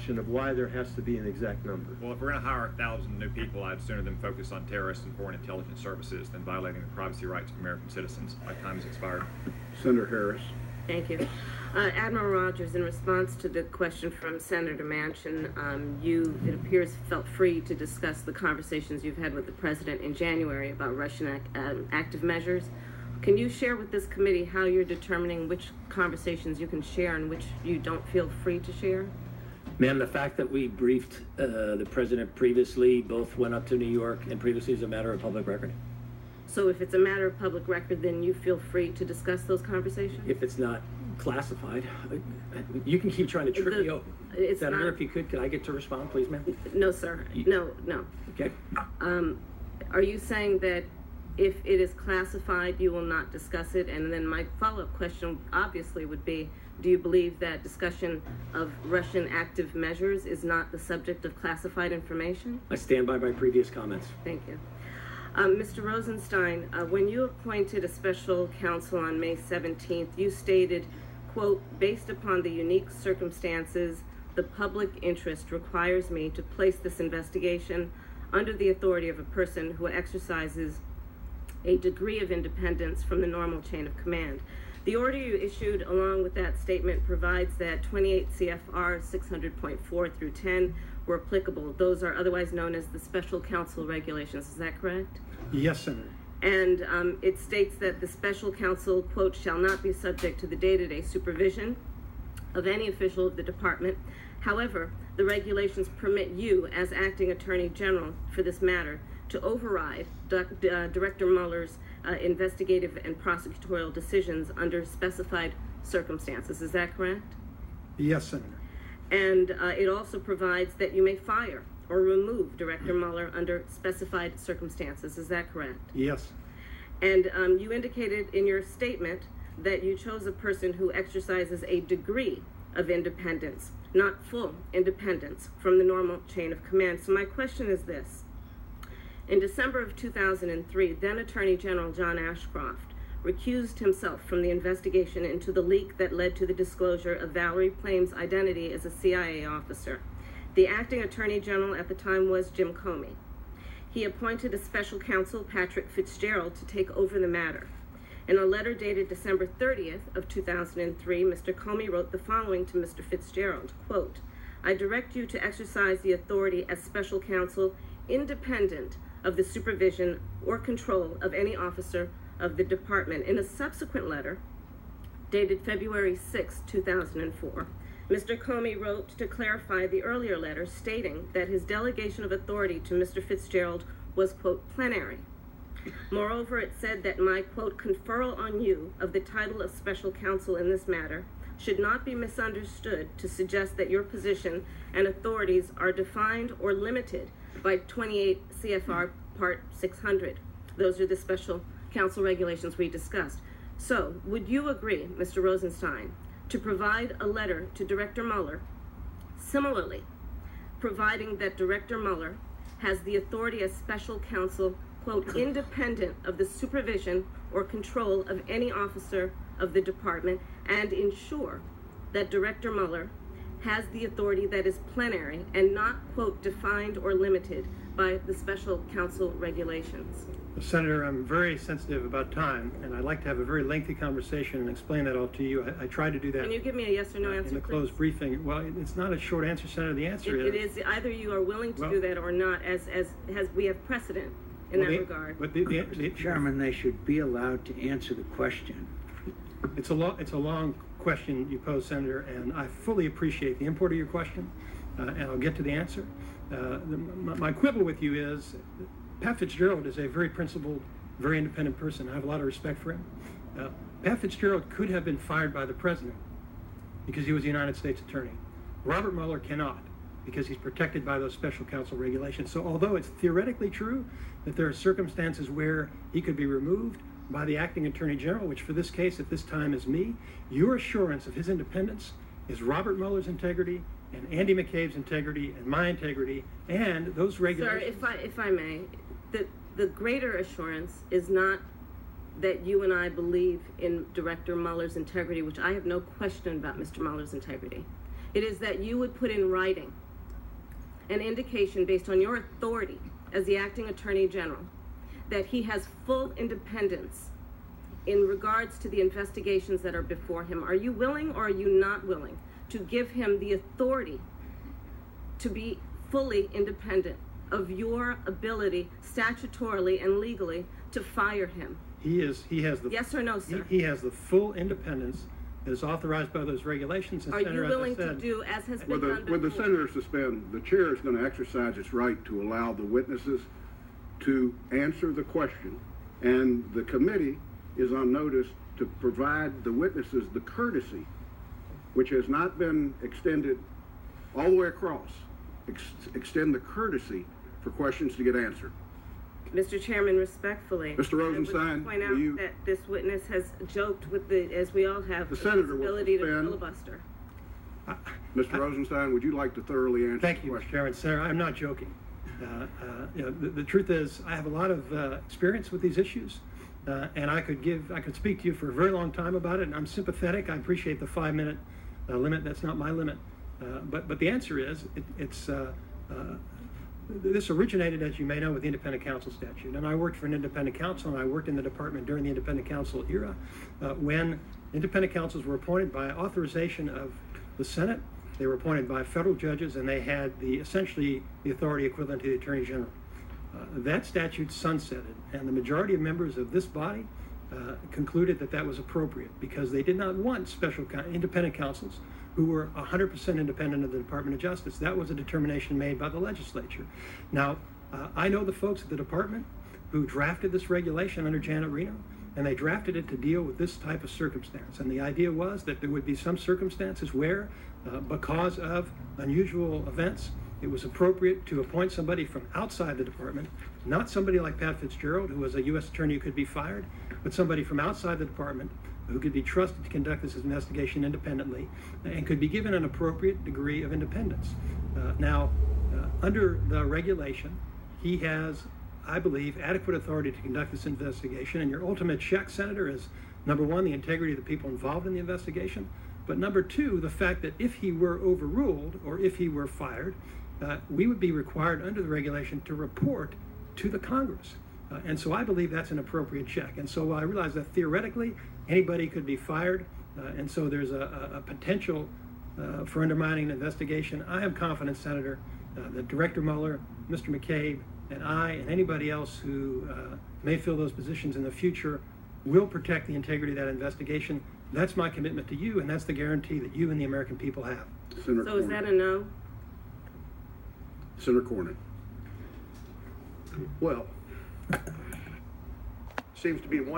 question of why there has to be an exact number. Well, if we're going to hire 1,000 new people, I'd sooner them focus on terrorists and foreign intelligence services than violating the privacy rights of American citizens. My time has expired. Senator Harris. Thank you. Admiral Rogers, in response to the question from Senator Manchin, you, it appears, felt free to discuss the conversations you've had with the President in January about Russian active measures. Can you share with this committee how you're determining which conversations you can share and which you don't feel free to share? Ma'am, the fact that we briefed the President previously, both went up to New York and previously, is a matter of public record. So if it's a matter of public record, then you feel free to discuss those conversations? If it's not classified, you can keep trying to trip me up. Senator, not, if you could I get to respond, please, ma'am? No, sir. No. Okay. Are you saying that if it is classified, you will not discuss it? And then my follow-up question obviously would be, do you believe that discussion of Russian active measures is not the subject of classified information? I stand by my previous comments. Thank you. Mr. Rosenstein, when you appointed a special counsel on May 17th, you stated, quote, based upon the unique circumstances, the public interest requires me to place this investigation under the authority of a person who exercises a degree of independence from the normal chain of command. The order you issued along with that statement provides that 28 CFR 600.4 through 10 were applicable. Those are otherwise known as the special counsel regulations. Is that correct? Yes, Senator. And it states that the special counsel, quote, shall not be subject to the day-to-day supervision of any official of the department. However, the regulations permit you, as acting attorney general for this matter, to override Director Mueller's investigative and prosecutorial decisions under specified circumstances. Is that correct? Yes, Senator. And it also provides that you may fire or remove Director Mueller under specified circumstances. Is that correct? Yes. And you indicated in your statement that you chose a person who exercises a degree of independence, not full independence from the normal chain of command. So my question is this. In December of 2003, then Attorney General John Ashcroft recused himself from the investigation into the leak that led to the disclosure of Valerie Plame's identity as a CIA officer. The acting Attorney General at the time was Jim Comey. He appointed a special counsel, Patrick Fitzgerald, to take over the matter. In a letter dated December 30th of 2003, Mr. Comey wrote the following to Mr. Fitzgerald, quote, I direct you to exercise the authority as special counsel independent of the supervision or control of any officer of the department. In a subsequent letter dated February 6, 2004, Mr. Comey wrote to clarify the earlier letter stating that his delegation of authority to Mr. Fitzgerald was, quote, plenary. Moreover, it said that my, quote, conferral on you of the title of special counsel in this matter should not be misunderstood to suggest that your position and authorities are defined or limited by 28 CFR Part 600. Those are the special counsel regulations we discussed. So, would you agree, Mr. Rosenstein, to provide a letter to Director Mueller, similarly, providing that Director Mueller has the authority as special counsel, quote, independent of the supervision or control of any officer of the department, and ensure that Director Mueller has the authority that is plenary and not, quote, defined or limited by the special counsel regulations? Senator, I'm very sensitive about time, and I'd like to have a very lengthy conversation and explain that all to you. I tried to do that. Can you give me a yes or no answer, in the closed briefing? Well, it's not a short answer, Senator. The answer it is either you are willing to do that or not, as we have precedent in that regard. But Chairman, they should be allowed to answer the question. It's a long question you pose, Senator, and I fully appreciate the import of your question, and I'll get to the answer. My quibble with you is Pat Fitzgerald is a very principled, very independent person. I have a lot of respect for him. Pat Fitzgerald could have been fired by the president because he was a United States attorney. Robert Mueller cannot because he's protected by those special counsel regulations. So although it's theoretically true that there are circumstances where he could be removed by the acting attorney general, which for this case at this time is me, your assurance of his independence is Robert Mueller's integrity and Andy McCabe's integrity and my integrity and those regulations. Sir, if I may, the greater assurance is not that you and I believe in Director Mueller's integrity, which I have no question about Mr. Mueller's integrity. It is that you would put in writing an indication based on your authority as the acting Attorney General that he has full independence in regards to the investigations that are before him. Are you willing or are you not willing to give him the authority to be fully independent of your ability statutorily and legally to fire him? He has the Yes or no, sir? He has the full independence that is authorized by those regulations. And Are Senator, you as I willing to said, do as has been done With the before? senator suspend, the chair is going to exercise its right to allow the witnesses to answer the question, and the committee is on notice to provide the witnesses the courtesy, which has not been extended all the way across, extend the courtesy for questions to get answered. Mr. Chairman, respectfully, Mr. Rosenstein, I would point out will you- that this witness has joked with the, as we all have, The with senator his will ability to suspend. filibuster. Mr. Rosenstein, would you like to thoroughly answer Thank the you, Mr. question? Chairman. Senator, I'm not joking. The truth is, I have a lot of experience with these issues, and I could speak to you for a very long time about it, and I'm sympathetic. I appreciate the 5-minute limit. That's not my limit. But the answer is, this originated, as you may know, with the independent counsel statute. And I worked for an independent counsel, and I worked in the department during the independent counsel era, when independent counsels were appointed by authorization of the Senate. They were appointed by federal judges, and they had essentially the authority equivalent to the Attorney General. That statute sunsetted, and the majority of members of this body concluded that that was appropriate because they did not want independent counsels who were 100% independent of the Department of Justice. That was a determination made by the legislature. Now, I know the folks at the department who drafted this regulation under Janet Reno, and they drafted it to deal with this type of circumstance. And the idea was that there would be some circumstances where, because of unusual events, it was appropriate to appoint somebody from outside the department, not somebody like Pat Fitzgerald, who was a U.S. attorney who could be fired, but somebody from outside the department who could be trusted to conduct this investigation independently and could be given an appropriate degree of independence. Now, under the regulation, he has, I believe, adequate authority to conduct this investigation, and your ultimate check, Senator, is number one, the integrity of the people involved in the investigation, but number two, the fact that if he were overruled or if he were fired, we would be required under the regulation to report to the Congress. And so I believe that's an appropriate check. And so I realize that theoretically anybody could be fired, and so there's a potential for undermining an investigation. I am confident, Senator, that Director Mueller, Mr. McCabe, and I, and anybody else who may fill those positions in the future will protect the integrity of that investigation. That's my commitment to you, and that's the guarantee that you and the American people have. Senator So is that a no? Senator Cornyn. Well, seems to be one